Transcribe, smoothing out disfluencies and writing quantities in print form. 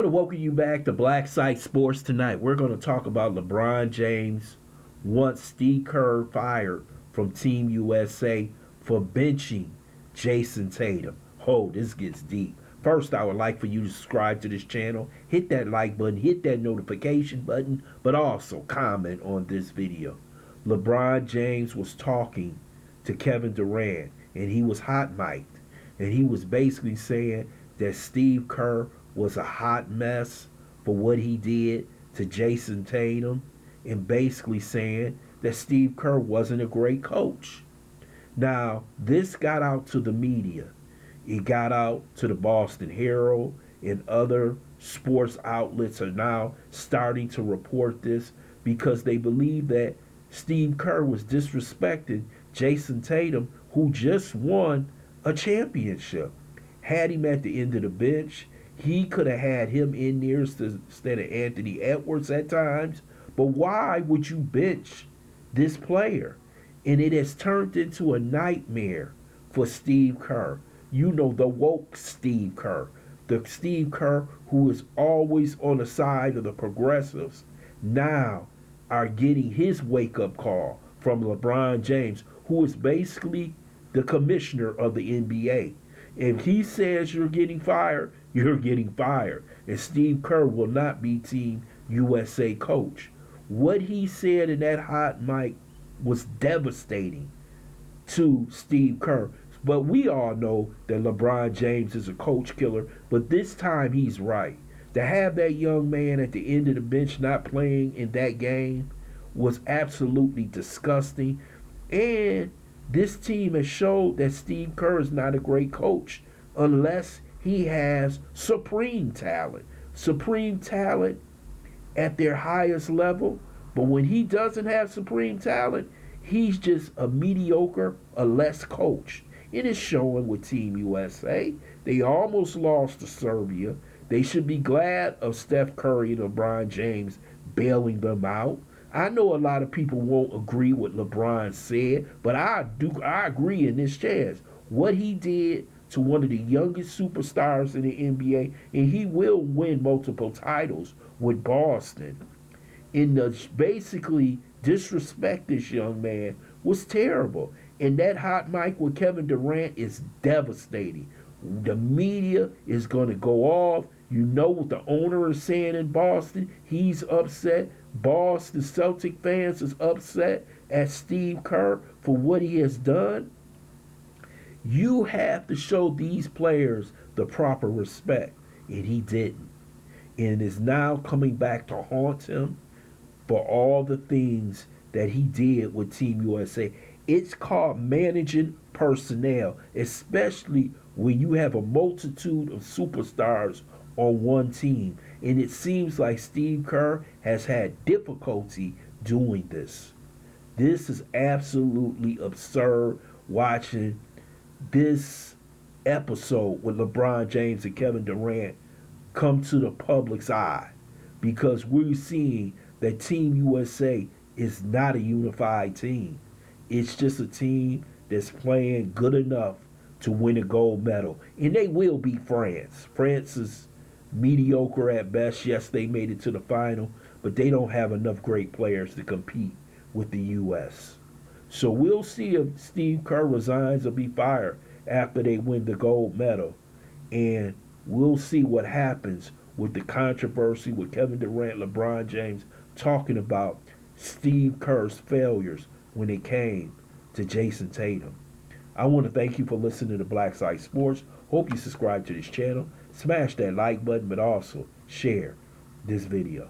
I want to welcome you back to Black Site Sports tonight. We're going to talk about LeBron James once Steve Kerr fired from Team USA for benching Jason Tatum. Oh, this gets deep. First, I would like for you to subscribe to this channel, hit that like button, hit that notification button, but also comment on this video. LeBron James was talking to Kevin Durant, and he was hot mic'd, and he was basically saying that Steve Kerr was a hot mess for what he did to Jason Tatum, and basically saying that Steve Kerr wasn't a great coach. Now, this got out to the media. It got out to the Boston Herald, and other sports outlets are now starting to report this because they believe that Steve Kerr was disrespecting Jason Tatum, who just won a championship. Had him at the end of the bench, he could have had him in there instead of Anthony Edwards at times. But why would you bench this player? And it has turned into a nightmare for Steve Kerr. You know, the woke Steve Kerr. The Steve Kerr who is always on the side of the progressives now are getting his wake-up call from LeBron James, who is basically the commissioner of the NBA. If he says you're getting fired, you're getting fired. And Steve Kerr will not be Team USA coach. What he said in that hot mic was devastating to Steve Kerr. But we all know that LeBron James is a coach killer, but this time he's right. To have that young man at the end of the bench not playing in that game was absolutely disgusting. And this team has showed that Steve Kerr is not a great coach unless he has supreme talent. Supreme talent at their highest level. But when he doesn't have supreme talent, he's just a mediocre, a less coach. It is showing with Team USA. They almost lost to Serbia. They should be glad of Steph Curry and LeBron James bailing them out. I know a lot of people won't agree with LeBron said, but I agree in this chance. What he did to one of the youngest superstars in the NBA, and he will win multiple titles with Boston, and to basically disrespect this young man was terrible. And that hot mic with Kevin Durant is devastating. The media is going to go off. You know what the owner is saying in Boston. He's upset. Boston Celtic fans is upset at Steve Kerr for what he has done. You have to show these players the proper respect, and he didn't. And is now coming back to haunt him for all the things that he did with Team USA. It's called managing personnel, especially when you have a multitude of superstars on one team. And it seems like Steve Kerr has had difficulty doing this. This is absolutely absurd watching this episode with LeBron James and Kevin Durant come to the public's eye, because we're seeing that Team USA is not a unified team. It's just a team that's playing good enough to win a gold medal. And they will beat France. France is mediocre at best. Yes, they made it to the final, but they don't have enough great players to compete with the U.S. So we'll see if Steve Kerr resigns or be fired after they win the gold medal. And we'll see what happens with the controversy with Kevin Durant, LeBron James talking about Steve Kerr's failures when it came to Jason Tatum. I want to thank you for listening to Black Site Sports. Hope you subscribe to this channel. Smash that like button, but also share this video.